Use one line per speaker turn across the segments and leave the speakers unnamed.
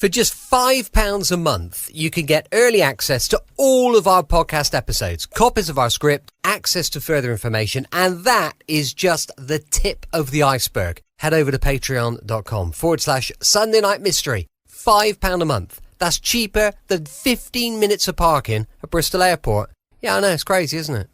For just £5 a month, you can get early access to all of our podcast episodes, copies of our script, access to further information, and that is just the tip of the iceberg. Head over to patreon.com/Sunday Night Mystery. £5 a month. That's cheaper than 15 minutes of parking at Bristol Airport. Yeah, I know, it's crazy, isn't it?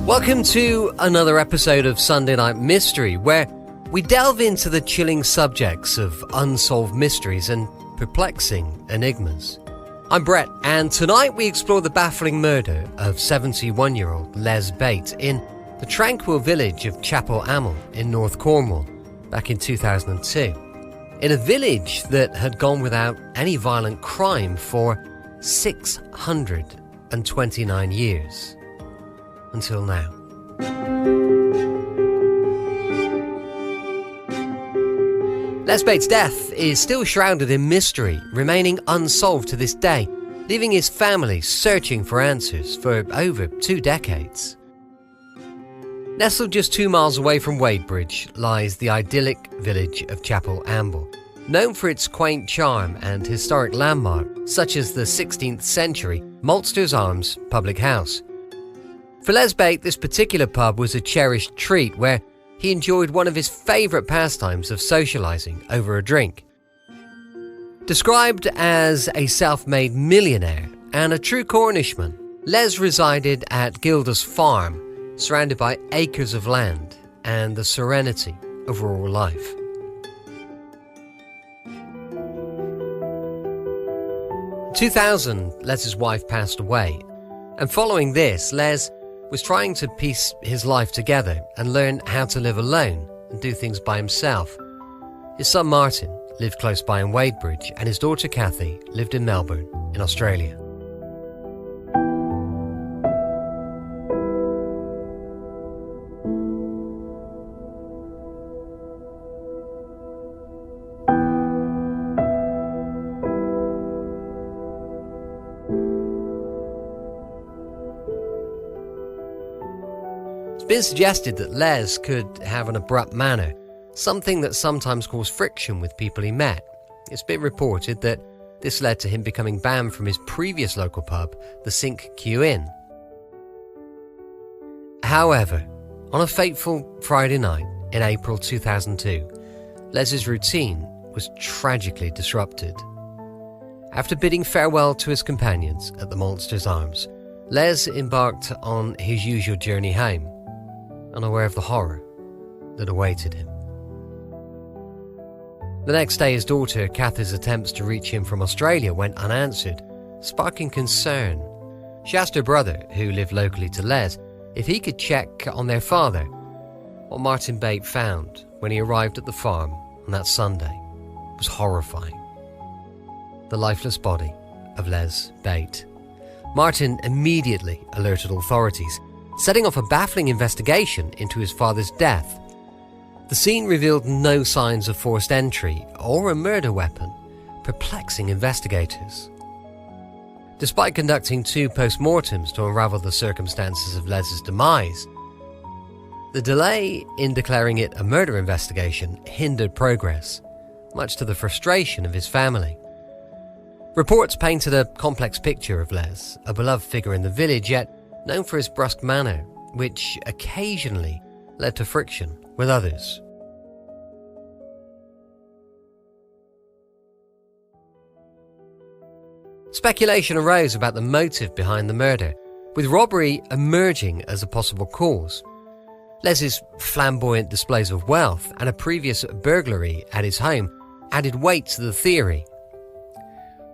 Welcome to another episode of Sunday Night Mystery, where we delve into the chilling subjects of unsolved mysteries and perplexing enigmas. I'm Brett, and tonight we explore the baffling murder of 71-year-old Les Bate in the tranquil village of Chapel Amble in North Cornwall back in 2002. In a village that had gone without any violent crime for 629 years. Until now. Les Bate's death is still shrouded in mystery, remaining unsolved to this day, leaving his family searching for answers for over 2 decades. Nestled just 2 miles away from Wadebridge lies the idyllic village of Chapel Amble, known for its quaint charm and historic landmarks such as the 16th century Maltsters Arms public house. For Les Bate, this particular pub was a cherished treat where he enjoyed one of his favourite pastimes of socialising over a drink. Described as a self-made millionaire and a true Cornishman, Les resided at Gilda's farm, surrounded by acres of land and the serenity of rural life. In 2000, Les's wife passed away, and following this, Les was trying to piece his life together and learn how to live alone and do things by himself. His son Martin lived close by in Wadebridge, and his daughter Kathy lived in Melbourne in Australia. It's been suggested that Les could have an abrupt manner, something that sometimes caused friction with people he met. It's been reported that this led to him becoming banned from his previous local pub, the Sink Q Inn. However, on a fateful Friday night in April 2002, Les's routine was tragically disrupted. After bidding farewell to his companions at the Maltsters Arms, Les embarked on his usual journey home, unaware of the horror that awaited him. The next day, his daughter Kathy's attempts to reach him from Australia went unanswered, sparking concern. She asked her brother, who lived locally to Les, if he could check on their father. What Martin Bate found when he arrived at the farm on that Sunday was horrifying. The lifeless body of Les Bate. Martin immediately alerted authorities, setting off a baffling investigation into his father's death. The scene revealed no signs of forced entry or a murder weapon, perplexing investigators. Despite conducting 2 post-mortems to unravel the circumstances of Les's demise, the delay in declaring it a murder investigation hindered progress, much to the frustration of his family. Reports painted a complex picture of Les, a beloved figure in the village, yet known for his brusque manner, which occasionally led to friction with others. Speculation arose about the motive behind the murder, with robbery emerging as a possible cause. Les's flamboyant displays of wealth and a previous burglary at his home added weight to the theory.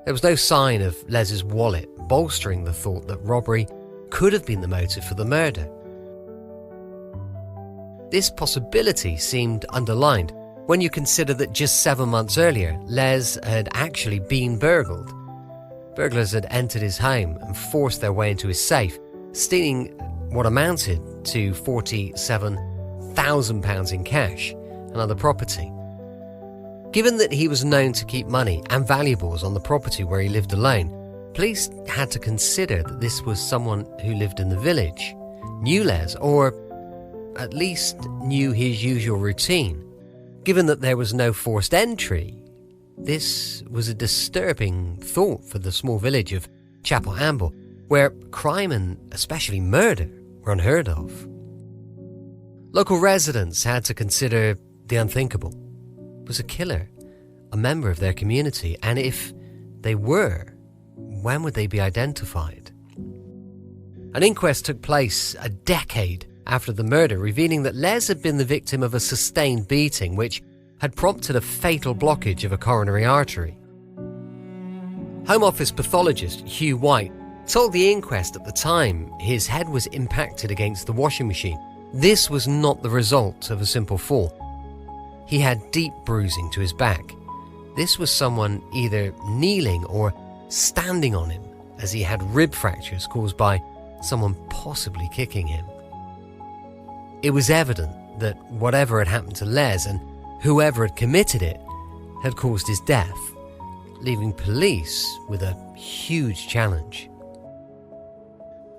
There was no sign of Les's wallet bolstering the thought that robbery could have been the motive for the murder. This possibility seemed underlined when you consider that just 7 months earlier, Les had actually been burgled. Burglars had entered his home and forced their way into his safe, stealing what amounted to £47,000 in cash and other property. Given that he was known to keep money and valuables on the property where he lived alone, police had to consider that this was someone who lived in the village, knew Les, or at least knew his usual routine. Given that there was no forced entry, this was a disturbing thought for the small village of Chapel Amble, where crime and especially murder were unheard of. Local residents had to consider the unthinkable. Was a killer a member of their community? And if they were, when would they be identified? An inquest took place a decade after the murder, revealing that Les had been the victim of a sustained beating which had prompted a fatal blockage of a coronary artery. Home Office pathologist Hugh White told the inquest at the time his head was impacted against the washing machine. This was not the result of a simple fall. He had deep bruising to his back. This was someone either kneeling or standing on him, as he had rib fractures caused by someone possibly kicking him. It was evident that whatever had happened to Les and whoever had committed it had caused his death, leaving police with a huge challenge.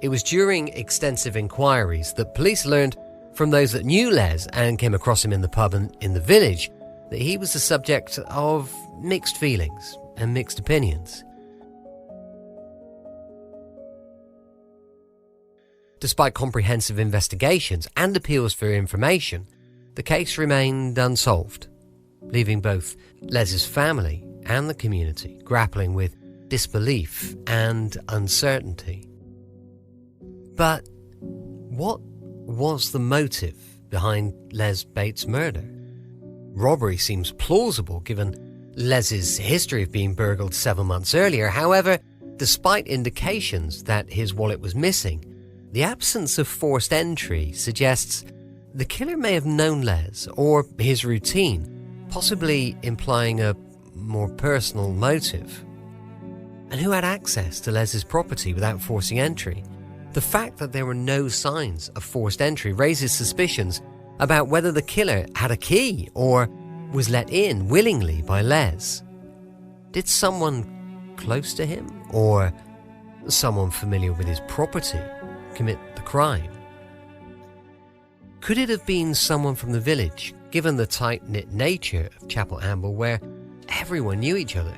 It was during extensive inquiries that police learned from those that knew Les and came across him in the pub and in the village that he was the subject of mixed feelings and mixed opinions. Despite comprehensive investigations and appeals for information, the case remained unsolved, leaving both Les's family and the community grappling with disbelief and uncertainty. But what was the motive behind Les Bate's murder? Robbery seems plausible given Les's history of being burgled 7 months earlier. However, despite indications that his wallet was missing, the absence of forced entry suggests the killer may have known Les or his routine, possibly implying a more personal motive. And who had access to Les's property without forcing entry? The fact that there were no signs of forced entry raises suspicions about whether the killer had a key or was let in willingly by Les. Did someone close to him or someone familiar with his property commit the crime? Could it have been someone from the village, given the tight-knit nature of Chapel Amble where everyone knew each other?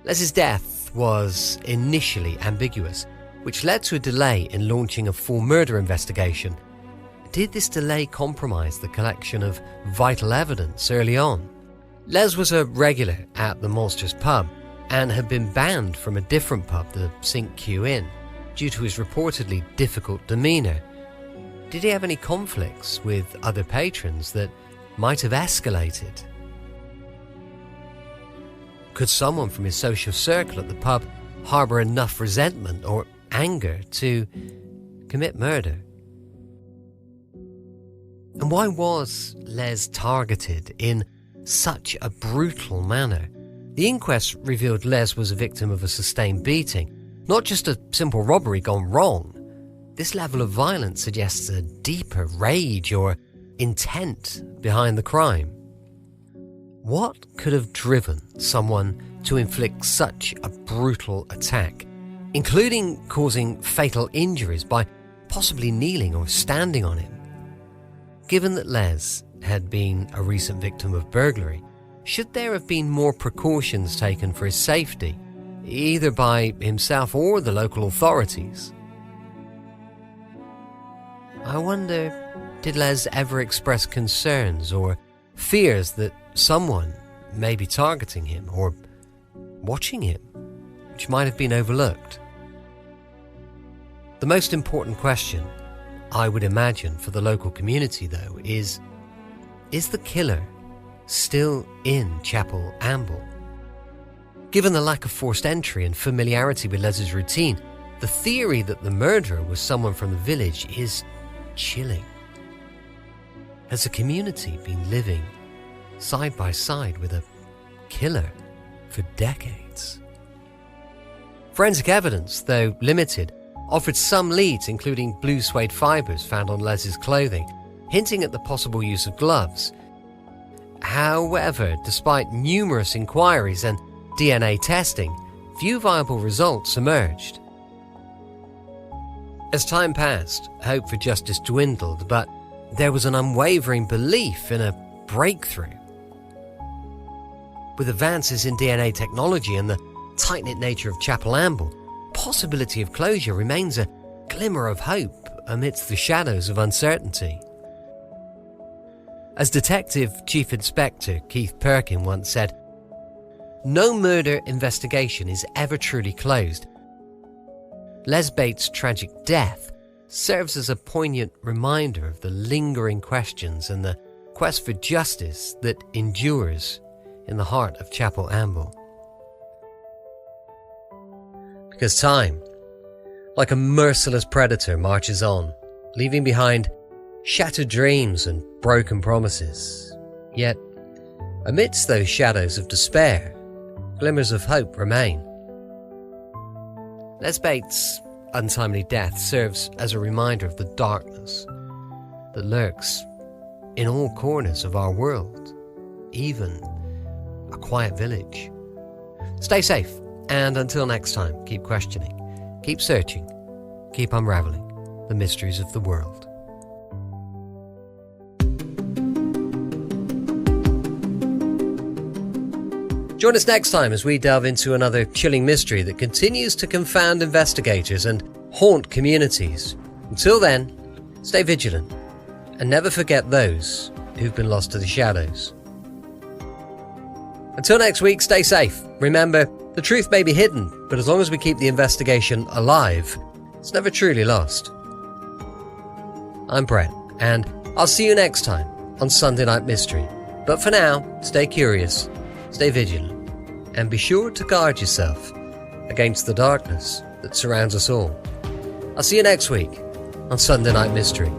Les's death was initially ambiguous, which led to a delay in launching a full murder investigation. Did this delay compromise the collection of vital evidence early on? Les was a regular at the Maltsters pub and had been banned from a different pub, the St. Q Inn, due to his reportedly difficult demeanour. Did he have any conflicts with other patrons that might have escalated? Could someone from his social circle at the pub harbour enough resentment or anger to commit murder? And why was Les targeted in such a brutal manner? The inquest revealed Les was a victim of a sustained beating, not just a simple robbery gone wrong. This level of violence suggests a deeper rage or intent behind the crime. What could have driven someone to inflict such a brutal attack, including causing fatal injuries by possibly kneeling or standing on him? Given that Les had been a recent victim of burglary, should there have been more precautions taken for his safety, either by himself or the local authorities? I wonder, did Les ever express concerns or fears that someone may be targeting him or watching him, which might have been overlooked? The most important question, I would imagine, for the local community, though, is the killer still in Chapel Amble? Given the lack of forced entry and familiarity with Les's routine, the theory that the murderer was someone from the village is chilling. Has the community been living side by side with a killer for decades? Forensic evidence, though limited, offered some leads, including blue suede fibres found on Les's clothing, hinting at the possible use of gloves. However, despite numerous inquiries and DNA testing, few viable results emerged. As time passed, hope for justice dwindled, but there was an unwavering belief in a breakthrough. With advances in DNA technology and the tight-knit nature of Chapel Amble, possibility of closure remains a glimmer of hope amidst the shadows of uncertainty. As Detective Chief Inspector Keith Perkin once said, "No murder investigation is ever truly closed. Les Bate's tragic death serves as a poignant reminder of the lingering questions and the quest for justice that endures in the heart of Chapel Amble." Because time, like a merciless predator, marches on, leaving behind shattered dreams and broken promises. Yet, amidst those shadows of despair, glimmers of hope remain. Les Bate's untimely death serves as a reminder of the darkness that lurks in all corners of our world, even a quiet village. Stay safe, and until next time, keep questioning, keep searching, keep unraveling the mysteries of the world. Join us next time as we delve into another chilling mystery that continues to confound investigators and haunt communities. Until then, stay vigilant and never forget those who've been lost to the shadows. Until next week, stay safe. Remember, the truth may be hidden, but as long as we keep the investigation alive, it's never truly lost. I'm Brett, and I'll see you next time on Sunday Night Mystery. But for now, stay curious, stay vigilant, and be sure to guard yourself against the darkness that surrounds us all. I'll see you next week on Sunday Night Mystery.